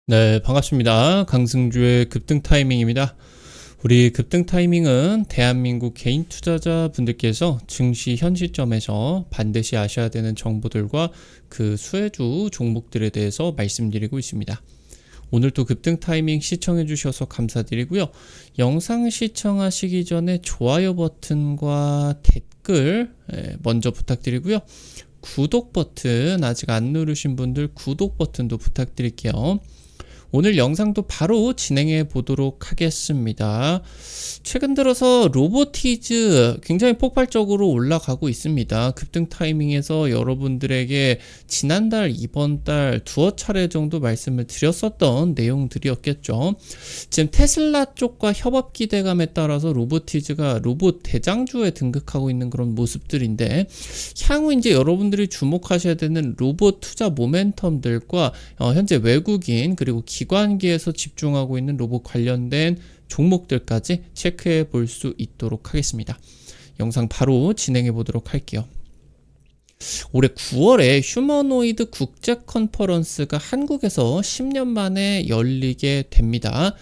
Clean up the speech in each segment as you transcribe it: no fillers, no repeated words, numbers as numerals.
네, 반갑습니다. 강승주의 급등 타이밍입니다. 우리 급등 타이밍은 대한민국 개인 투자자분들께서 증시 현 시점에서 반드시 아셔야 되는 정보들과 그 수혜주 종목들에 대해서 말씀드리고 있습니다. 오늘도 급등 타이밍 시청해 주셔서 감사드리고요. 영상 시청하시기 전에 좋아요 버튼과 댓글 먼저 부탁드리고요. 구독 버튼 아직 안 누르신 분들 구독 버튼도 부탁드릴게요. 오늘 영상도 바로 진행해 보도록 하겠습니다. 최근 들어서 로보티즈 굉장히 폭발적으로 올라가고 있습니다. 급등 타이밍에서 여러분들에게 지난달, 이번달 두어 차례 정도 말씀을 드렸었던 내용들이었겠죠. 지금 테슬라 쪽과 협업 기대감에 따라서 로보티즈가 로봇 대장주에 등극하고 있는 그런 모습들인데, 향후 이제 여러분들이 주목하셔야 되는 로봇 투자 모멘텀들과 현재 외국인 그리고 기관계에서 집중하고 있는 로봇 관련된 종목들까지 체크해 볼 수 있도록 하겠습니다. 영상 바로 진행해 보도록 할게요. 올해 9월에 휴머노이드 국제 컨퍼런스가 한국에서 10년 만에 열리게 됩니다.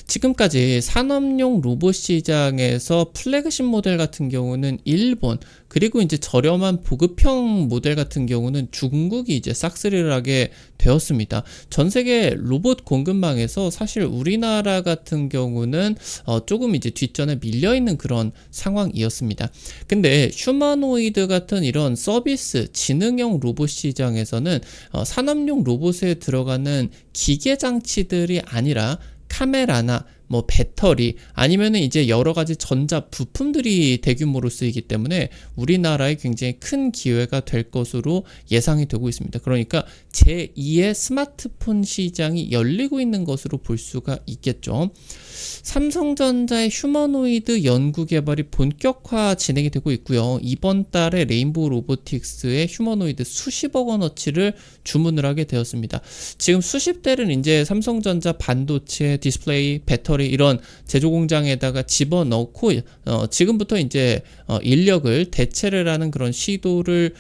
지금까지 산업용 로봇 시장에서 플래그십 모델 같은 경우는 일본, 그리고 이제 저렴한 보급형 모델 같은 경우는 중국이 이제 싹쓸이를 하게 되었습니다. 전 세계 로봇 공급망에서 사실 우리나라 같은 경우는 조금 이제 뒷전에 밀려있는 그런 상황이었습니다. 근데 휴머노이드 같은 이런 서비스, 지능형 로봇 시장에서는 산업용 로봇에 들어가는 기계 장치들이 아니라 카메라나 뭐 배터리 아니면은 이제 여러 가지 전자 부품들이 대규모로 쓰이기 때문에 우리나라에 굉장히 큰 기회가 될 것으로 예상이 되고 있습니다. 그러니까 제2의 스마트폰 시장이 열리고 있는 것으로 볼 수가 있겠죠. 삼성전자의 휴머노이드 연구 개발이 본격화 진행이 되고 있고요. 이번 달에 레인보우 로보틱스의 휴머노이드 수십억 원어치를 주문을 하게 되었습니다. 지금 수십 대를 이제 삼성전자 반도체, 디스플레이, 배터리 이런 제조 공장에다가 집어넣고 지금부터 이제 인력을 대체를 하는 그런 시도를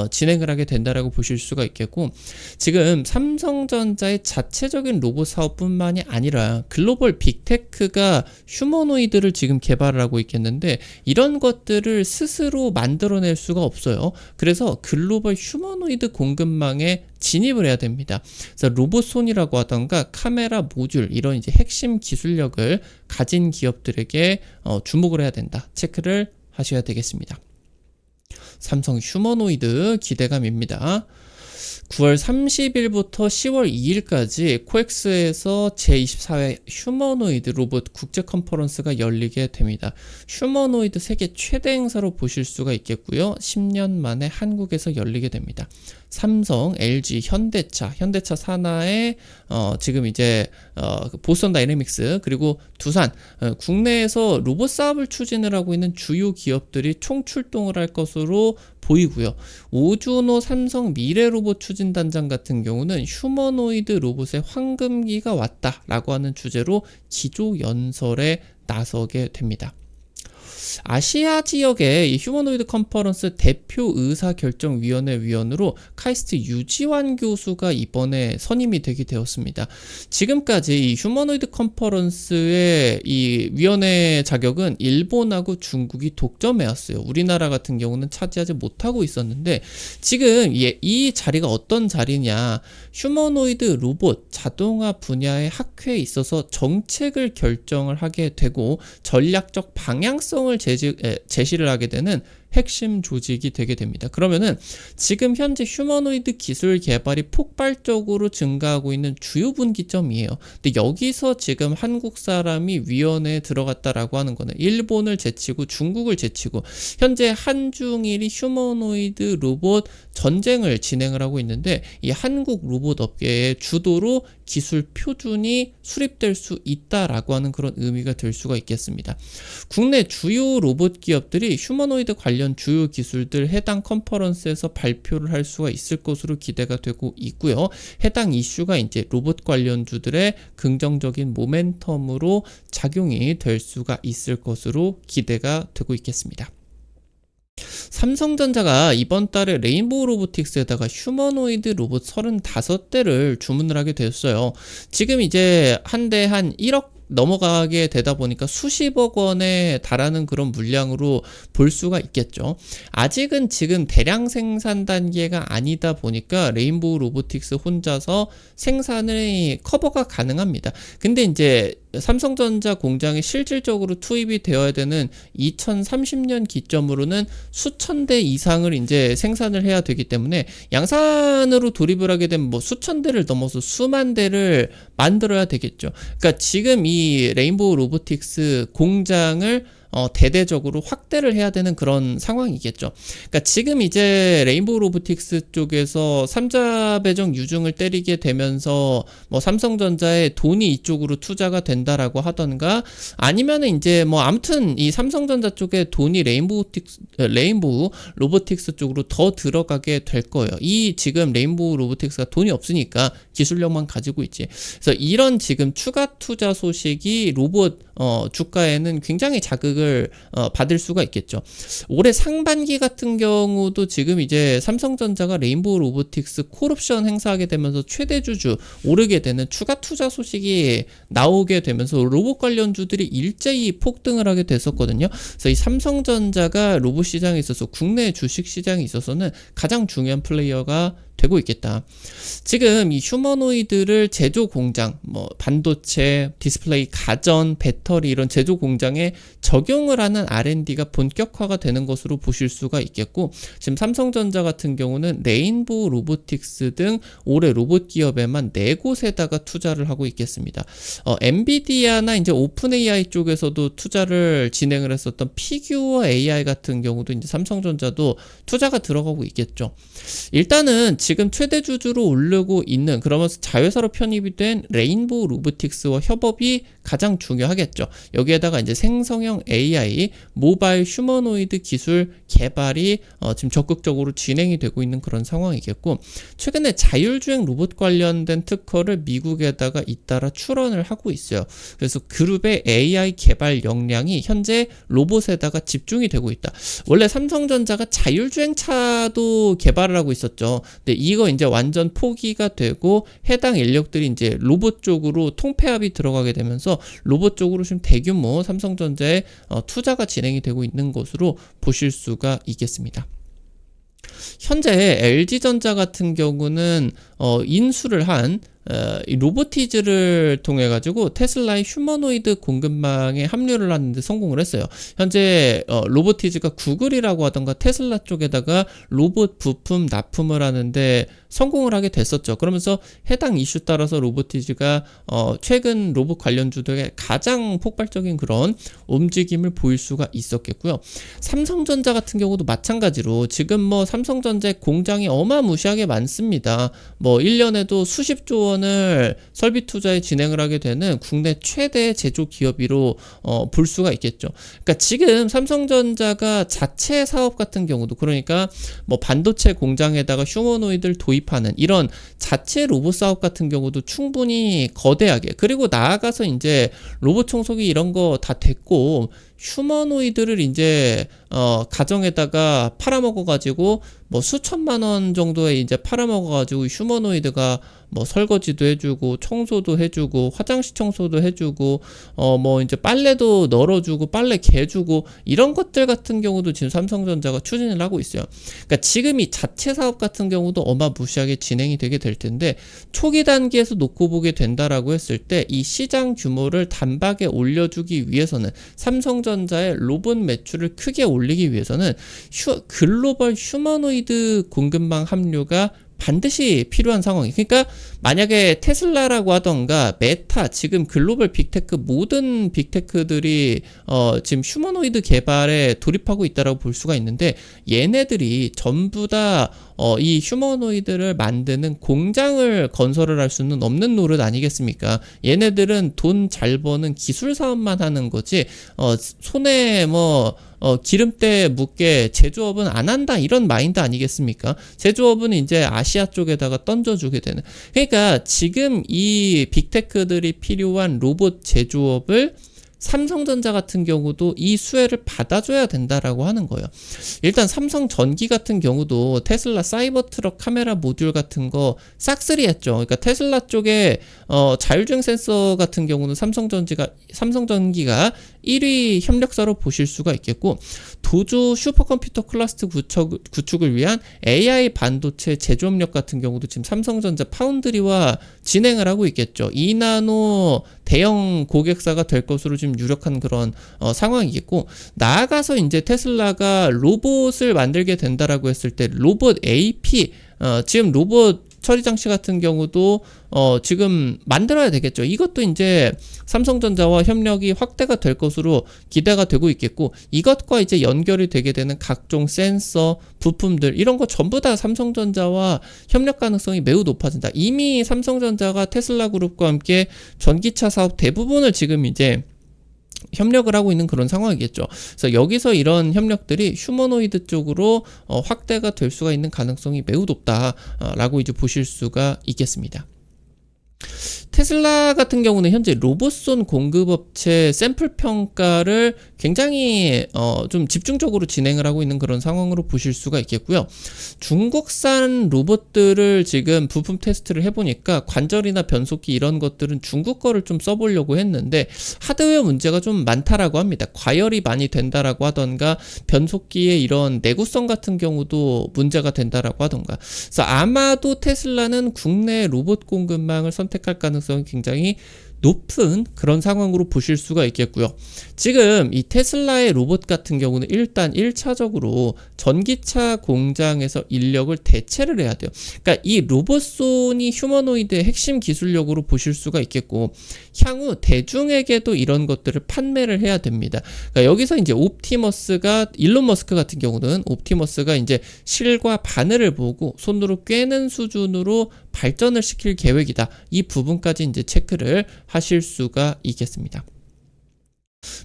진행을 하게 된다라고 보실 수가 있겠고, 지금 삼성전자의 자체적인 로봇 사업뿐만이 아니라 글로벌 빅테크가 휴머노이드를 지금 개발을 하고 있겠는데, 이런 것들을 스스로 만들어낼 수가 없어요. 그래서 글로벌 휴머노이드 공급망에 진입을 해야 됩니다. 그래서 로봇손이라고 하던가 카메라 모듈 이런 이제 핵심 기술력을 가진 기업들에게 주목을 해야 된다. 체크를 하셔야 되겠습니다. 삼성 휴머노이드 기대감입니다. 9월 30일부터 10월 2일까지 코엑스에서 제24회 휴머노이드 로봇 국제 컨퍼런스가 열리게 됩니다. 휴머노이드 세계 최대 행사로 보실 수가 있겠고요. 10년 만에 한국에서 열리게 됩니다. 삼성, LG, 현대차 산하의 지금 이제 보스턴 다이내믹스 그리고 두산 국내에서 로봇 사업을 추진을 하고 있는 주요 기업들이 총출동을 할 것으로 보이고요. 오준호 삼성 미래로봇 추진단장 같은 경우는 휴머노이드 로봇의 황금기가 왔다라고 하는 주제로 기조연설에 나서게 됩니다. 아시아 지역의 이 휴머노이드 컨퍼런스 대표 의사결정위원회 위원으로 카이스트 유지환 교수가 이번에 선임이 되게 되었습니다. 지금까지 이 휴머노이드 컨퍼런스의 이 위원회 자격은 일본하고 중국이 독점해왔어요. 우리나라 같은 경우는 차지하지 못하고 있었는데, 지금 이 자리가 어떤 자리냐, 휴머노이드 로봇 자동화 분야의 학회에 있어서 정책을 결정을 하게 되고 전략적 방향성을 제시를 하게 되는 핵심 조직이 되게 됩니다. 그러면은 지금 현재 휴머노이드 기술 개발이 폭발적으로 증가하고 있는 주요 분기점이에요. 근데 여기서 지금 한국 사람이 위원회에 들어갔다라고 하는 거는 일본을 제치고 중국을 제치고 현재 한중일이 휴머노이드 로봇 전쟁을 진행을 하고 있는데, 이 한국 로봇 업계의 주도로 기술 표준이 수립될 수 있다라고 하는 그런 의미가 될 수가 있겠습니다. 국내 주요 로봇 기업들이 휴머노이드 관련 주요 기술들 해당 컨퍼런스에서 발표를 할 수가 있을 것으로 기대가 되고 있고요. 해당 이슈가 이제 로봇 관련주들의 긍정적인 모멘텀으로 작용이 될 수가 있을 것으로 기대가 되고 있겠습니다. 삼성전자가 이번 달에 레인보우 로보틱스에다가 휴머노이드 로봇 35대를 주문을 하게 되었어요. 지금 이제 한 대 한 1억 넘어가게 되다 보니까 수십억 원에 달하는 그런 물량으로 볼 수가 있겠죠. 아직은 지금 대량 생산 단계가 아니다 보니까 레인보우 로보틱스 혼자서 생산을 커버가 가능합니다. 근데 이제 삼성전자 공장에 실질적으로 투입이 되어야 되는 2030년 기점으로는 수천 대 이상을 이제 생산을 해야 되기 때문에 양산으로 돌입을 하게 되면 뭐 수천 대를 넘어서 수만 대를 만들어야 되겠죠. 그러니까 지금 이 레인보우 로보틱스 공장을 대대적으로 확대를 해야 되는 그런 상황이겠죠. 그러니까 지금 이제 레인보우 로보틱스 쪽에서 삼자 배정 유중을 때리게 되면서 뭐 삼성전자의 돈이 이쪽으로 투자가 된다라고 하던가 아니면은 이제 뭐 아무튼 이 삼성전자 쪽에 돈이 레인보우 로보틱스 쪽으로 더 들어가게 될 거예요. 이 지금 레인보우 로보틱스가 돈이 없으니까 기술력만 가지고 있지. 그래서 이런 지금 추가 투자 소식이 로봇 주가에는 굉장히 자극을 받을 수가 있겠죠. 올해 상반기 같은 경우도 지금 이제 삼성전자가 레인보우 로보틱스 콜옵션 행사하게 되면서 최대 주주 오르게 되는 추가 투자 소식이 나오게 되면서 로봇 관련주들이 일제히 폭등을 하게 됐었거든요. 그래서 이 삼성전자가 로봇 시장에 있어서 국내 주식 시장에 있어서는 가장 중요한 플레이어가 되고 있겠다. 지금 이 휴머노이드를 제조 공장, 뭐 반도체, 디스플레이, 가전, 배터리 이런 제조 공장에 적용을 하는 R&D가 본격화가 되는 것으로 보실 수가 있겠고, 지금 삼성전자 같은 경우는 레인보우 로보틱스 등 올해 로봇 기업에만 4곳에다가 투자를 하고 있겠습니다. 엔비디아나 이제 오픈 AI 쪽에서도 투자를 진행을 했었던 피규어 AI 같은 경우도 이제 삼성전자도 투자가 들어가고 있겠죠. 일단은 지금 최대 주주로 오르고 있는, 그러면서 자회사로 편입이 된 레인보우 로보틱스와 협업이 가장 중요하겠죠. 여기에다가 이제 생성형 AI, 모바일 휴머노이드 기술 개발이 지금 적극적으로 진행이 되고 있는 그런 상황이겠고, 최근에 자율주행 로봇 관련된 특허를 미국에다가 잇따라 출원을 하고 있어요. 그래서 그룹의 AI 개발 역량이 현재 로봇에다가 집중이 되고 있다. 원래 삼성전자가 자율주행 차도 개발을 하고 있었죠. 근데 이거 이제 완전 포기가 되고 해당 인력들이 이제 로봇 쪽으로 통폐합이 들어가게 되면서 로봇 쪽으로 지금 대규모 삼성전자의 투자가 진행이 되고 있는 것으로 보실 수가 있겠습니다. 현재 LG전자 같은 경우는 인수를 한 이 로보티즈를 통해 가지고 테슬라의 휴머노이드 공급망에 합류를 하는데 성공을 했어요. 현재 로보티즈가 구글이라고 하던가 테슬라 쪽에다가 로봇 부품 납품을 하는데 성공을 하게 됐었죠. 그러면서 해당 이슈 따라서 로보티즈가 최근 로봇 관련주들의 가장 폭발적인 그런 움직임을 보일 수가 있었겠고요. 삼성전자 같은 경우도 마찬가지로 지금 뭐 삼성전자의 공장이 어마무시하게 많습니다. 뭐 1년에도 수십조 원을 설비 투자에 진행을 하게 되는 국내 최대 제조 기업으로 볼 수가 있겠죠. 그러니까 지금 삼성전자가 자체 사업 같은 경우도, 그러니까 뭐 반도체 공장에다가 휴머노이드를 도입하는 이런 자체 로봇 사업 같은 경우도 충분히 거대하게, 그리고 나아가서 이제 로봇 청소기 이런 거 다 됐고 휴머노이드를 이제 가정에다가 팔아먹어가지고 뭐 수천만 원 정도에 이제 팔아먹어가지고 휴머노이드가 뭐 설거지도 해주고 청소도 해주고 화장실 청소도 해주고 뭐 이제 빨래도 널어주고 빨래 개주고 이런 것들 같은 경우도 지금 삼성전자가 추진을 하고 있어요. 그러니까 지금 이 자체 사업 같은 경우도 어마무시하게 진행이 되게 될 텐데, 초기 단계에서 놓고 보게 된다라고 했을 때 이 시장 규모를 단박에 올려주기 위해서는, 삼성전자의 로봇 매출을 크게 올리기 위해서는 글로벌 휴머노이드 공급망 합류가 반드시 필요한 상황이. 그러니까 만약에 테슬라라고 하던가 메타, 지금 글로벌 빅테크 모든 빅테크들이 지금 휴머노이드 개발에 돌입하고 있다라고 볼 수가 있는데, 얘네들이 전부 다 이 휴머노이드를 만드는 공장을 건설을 할 수는 없는 노릇 아니겠습니까? 얘네들은 돈 잘 버는 기술 사업만 하는 거지 손에 뭐 기름때 묻게 제조업은 안 한다, 이런 마인드 아니겠습니까? 제조업은 이제 아시아 쪽에다가 던져주게 되는. 그러니까 지금 이 빅테크들이 필요한 로봇 제조업을 삼성전자 같은 경우도 이 수혜를 받아줘야 된다라고 하는 거예요. 일단 삼성전기 같은 경우도 테슬라 사이버트럭 카메라 모듈 같은 거 싹쓸이 했죠. 그러니까 테슬라 쪽에 자율주행 센서 같은 경우는 삼성전기가 1위 협력사로 보실 수가 있겠고, 도주 슈퍼컴퓨터 클러스터 구축을 위한 AI 반도체 제조업력 같은 경우도 지금 삼성전자 파운드리와 진행을 하고 있겠죠. 2나노 대형 고객사가 될 것으로 지금 유력한 그런 상황이겠고, 나아가서 이제 테슬라가 로봇을 만들게 된다라고 했을 때 로봇 AP, 지금 로봇 처리 장치 같은 경우도 지금 만들어야 되겠죠. 이것도 이제 삼성전자와 협력이 확대가 될 것으로 기대가 되고 있겠고, 이것과 이제 연결이 되게 되는 각종 센서, 부품들 이런 거 전부 다 삼성전자와 협력 가능성이 매우 높아진다. 이미 삼성전자가 테슬라 그룹과 함께 전기차 사업 대부분을 지금 이제 협력을 하고 있는 그런 상황이겠죠. 그래서 여기서 이런 협력들이 휴머노이드 쪽으로 확대가 될 수가 있는 가능성이 매우 높다라고 이제 보실 수가 있겠습니다. 테슬라 같은 경우는 현재 로봇손 공급업체 샘플 평가를 굉장히 좀 집중적으로 진행을 하고 있는 그런 상황으로 보실 수가 있겠고요. 중국산 로봇들을 지금 부품 테스트를 해보니까 관절이나 변속기 이런 것들은 중국 거를 좀 써보려고 했는데 하드웨어 문제가 좀 많다라고 합니다. 과열이 많이 된다라고 하던가, 변속기의 이런 내구성 같은 경우도 문제가 된다라고 하던가. 그래서 아마도 테슬라는 국내 로봇 공급망을 선택할 가능성이 굉장히 높은 그런 상황으로 보실 수가 있겠고요. 지금 이 테슬라의 로봇 같은 경우는 일단 1차적으로 전기차 공장에서 인력을 대체를 해야 돼요. 그러니까 이 로봇손이 휴머노이드의 핵심 기술력으로 보실 수가 있겠고, 향후 대중에게도 이런 것들을 판매를 해야 됩니다. 그러니까 여기서 이제 일론 머스크 같은 경우는 옵티머스가 이제 실과 바늘을 보고 손으로 꿰는 수준으로 발전을 시킬 계획이다. 이 부분까지 이제 체크를 하실 수가 있겠습니다.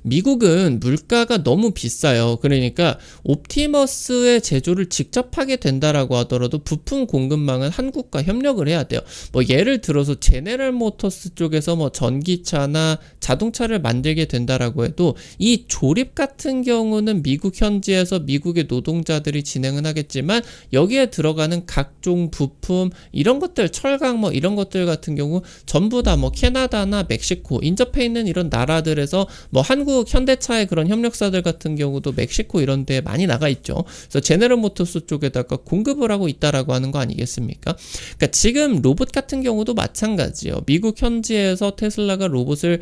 미국은 물가가 너무 비싸요. 그러니까 옵티머스의 제조를 직접 하게 된다라고 하더라도 부품 공급망은 한국과 협력을 해야 돼요. 뭐 예를 들어서 제네럴 모터스 쪽에서 뭐 전기차나 자동차를 만들게 된다라고 해도 이 조립 같은 경우는 미국 현지에서 미국의 노동자들이 진행은 하겠지만, 여기에 들어가는 각종 부품 이런 것들, 철강 뭐 이런 것들 같은 경우 전부 다 뭐 캐나다나 멕시코 인접해 있는 이런 나라들에서 뭐 한국 현대차의 그런 협력사들 같은 경우도 멕시코 이런 데에 많이 나가 있죠. 그래서 제네럴 모터스 쪽에다가 공급을 하고 있다라고 하는 거 아니겠습니까? 그러니까 지금 로봇 같은 경우도 마찬가지예요. 미국 현지에서 테슬라가 로봇을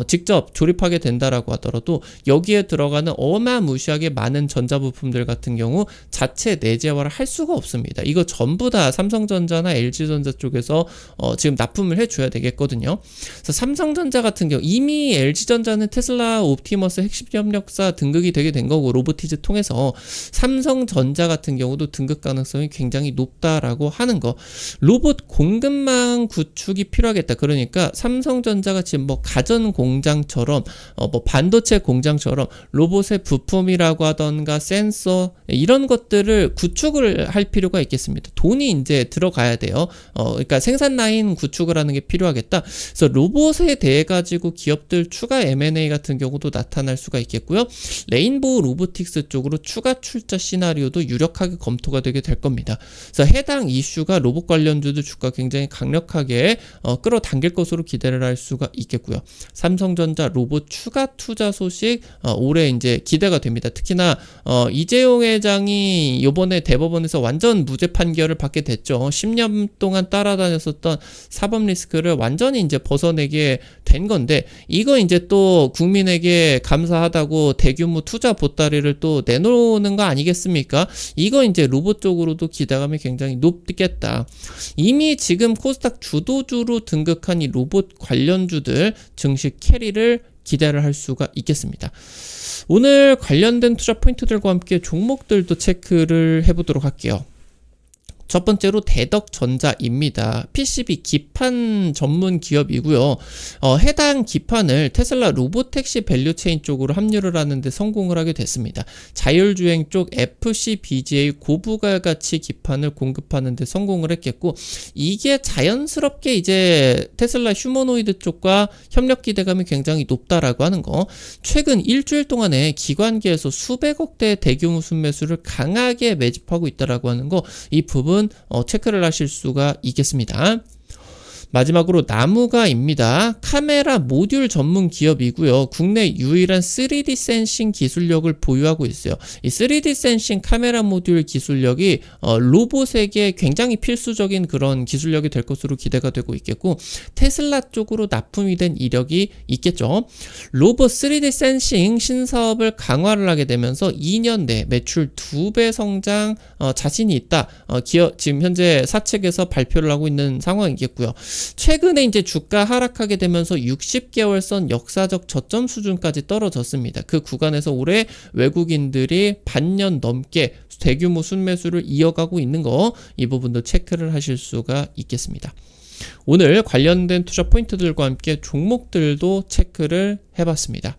직접 조립하게 된다라고 하더라도 여기에 들어가는 어마무시하게 많은 전자부품들 같은 경우 자체 내재화를 할 수가 없습니다. 이거 전부 다 삼성전자나 LG전자 쪽에서 지금 납품을 해줘야 되겠거든요. 그래서 삼성전자 같은 경우 이미 LG전자는 테슬라 옵티머스 핵심 협력사 등극이 되게 된 거고, 로보티즈 통해서 삼성전자 같은 경우도 등극 가능성이 굉장히 높다라고 하는 거. 로봇 공급망 구축이 필요하겠다. 그러니까 삼성전자가 지금 뭐 가전 공장처럼 뭐 반도체 공장처럼 로봇의 부품이라고 하던가 센서 이런 것들을 구축을 할 필요가 있겠습니다. 돈이 이제 들어가야 돼요. 그러니까 생산 라인 구축을 하는 게 필요하겠다. 그래서 로봇에 대해 가지고 기업들 추가 M&A 같은 경우도 나타날 수가 있겠고요. 레인보우 로보틱스 쪽으로 추가 출자 시나리오도 유력하게 검토가 되게 될 겁니다. 그래서 해당 이슈가 로봇 관련주들 주가 굉장히 강력하게 끌어당길 것으로 기대를 할 수가 있겠고요. 삼성전자 로봇 추가 투자 소식 올해 이제 기대가 됩니다. 특히나 이재용 회장이 이번에 대법원에서 완전 무죄 판결을 받게 됐죠. 10년 동안 따라다녔었던 사법 리스크를 완전히 이제 벗어내게 된 건데, 이거 이제 또 국민에게 감사하다고 대규모 투자 보따리를 또 내놓는 거 아니겠습니까? 이거 이제 로봇 쪽으로도 기대감이 굉장히 높겠다. 이미 지금 코스닥 주도주로 등극한 이 로봇 관련주들 증시 캐리를 기대를 할 수가 있겠습니다. 오늘 관련된 투자 포인트들과 함께 종목들도 체크를 해보도록 할게요. 첫 번째로 대덕전자입니다. PCB 기판 전문 기업이고요. 해당 기판을 테슬라 로보택시 밸류체인 쪽으로 합류를 하는데 성공을 하게 됐습니다. 자율주행 쪽 FCBGA 고부가가치 기판을 공급하는 데 성공을 했겠고, 이게 자연스럽게 이제 테슬라 휴머노이드 쪽과 협력 기대감이 굉장히 높다라고 하는 거. 최근 일주일 동안에 기관계에서 수백억대의 대규모 순매수를 강하게 매집하고 있다라고 하는 거, 이 부분 체크를 하실 수가 있겠습니다. 마지막으로 나무가입니다. 카메라 모듈 전문 기업이고요. 국내 유일한 3D 센싱 기술력을 보유하고 있어요. 이 3D 센싱 카메라 모듈 기술력이 로봇에게 굉장히 필수적인 그런 기술력이 될 것으로 기대가 되고 있겠고, 테슬라 쪽으로 납품이 된 이력이 있겠죠. 로봇 3D 센싱 신사업을 강화를 하게 되면서 2년 내 매출 2배 성장 자신이 있다. 기업 지금 현재 사측에서 발표를 하고 있는 상황이겠고요. 최근에 이제 주가 하락하게 되면서 60개월 선 역사적 저점 수준까지 떨어졌습니다. 그 구간에서 올해 외국인들이 반년 넘게 대규모 순매수를 이어가고 있는 거, 이 부분도 체크를 하실 수가 있겠습니다. 오늘 관련된 투자 포인트들과 함께 종목들도 체크를 해봤습니다.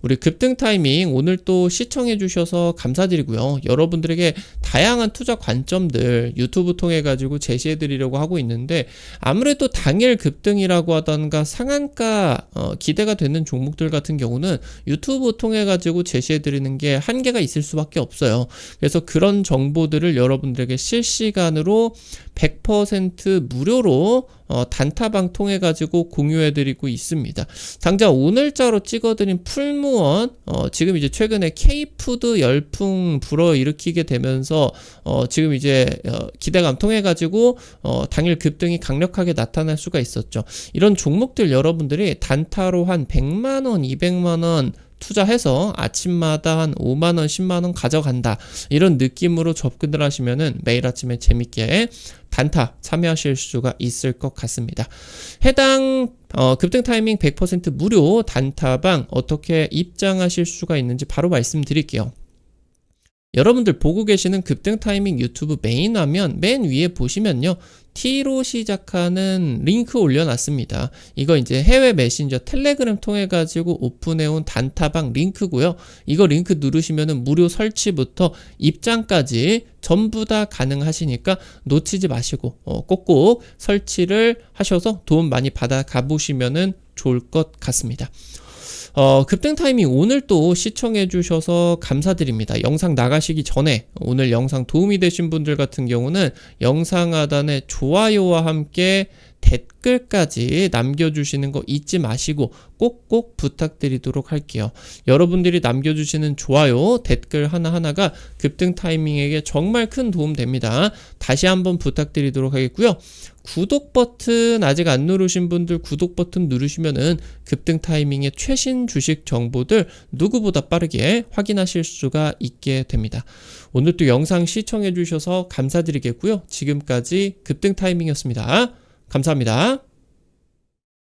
우리 급등 타이밍 오늘 또 시청해 주셔서 감사드리고요. 여러분들에게 다양한 투자 관점들 유튜브 통해 가지고 제시해 드리려고 하고 있는데, 아무래도 당일 급등이라고 하던가 상한가 기대가 되는 종목들 같은 경우는 유튜브 통해 가지고 제시해 드리는 게 한계가 있을 수밖에 없어요. 그래서 그런 정보들을 여러분들에게 실시간으로 100% 무료로 단타방 통해 가지고 공유해 드리고 있습니다. 당장 오늘자로 찍어드린 풀무원, 지금 이제 최근에 K푸드 열풍 불어일으키게 되면서 지금 이제 기대감 통해 가지고 당일 급등이 강력하게 나타날 수가 있었죠. 이런 종목들 여러분들이 단타로 한 100만원, 200만원 투자해서 아침마다 한 5만원, 10만원 가져간다, 이런 느낌으로 접근을 하시면은 매일 아침에 재밌게 단타 참여하실 수가 있을 것 같습니다. 해당 급등 타이밍 100% 무료 단타방 어떻게 입장하실 수가 있는지 바로 말씀드릴게요. 여러분들 보고 계시는 급등 타이밍 유튜브 메인 화면 맨 위에 보시면요, T로 시작하는 링크 올려놨습니다. 이거 이제 해외 메신저 텔레그램 통해 가지고 오픈해온 단타방 링크고요. 이거 링크 누르시면은 무료 설치부터 입장까지 전부 다 가능하시니까 놓치지 마시고 꼭꼭 설치를 하셔서 도움 많이 받아 가보시면은 좋을 것 같습니다. 급등 타이밍 오늘 또 시청해 주셔서 감사드립니다. 영상 나가시기 전에 오늘 영상 도움이 되신 분들 같은 경우는 영상 하단에 좋아요와 함께 댓글까지 남겨주시는 거 잊지 마시고 꼭꼭 부탁드리도록 할게요. 여러분들이 남겨주시는 좋아요, 댓글 하나하나가 급등 타이밍에게 정말 큰 도움 됩니다. 다시 한번 부탁드리도록 하겠고요. 구독 버튼 아직 안 누르신 분들 구독 버튼 누르시면은 급등 타이밍의 최신 주식 정보들 누구보다 빠르게 확인하실 수가 있게 됩니다. 오늘 또 영상 시청해 주셔서 감사드리겠고요. 지금까지 급등 타이밍이었습니다. 감사합니다.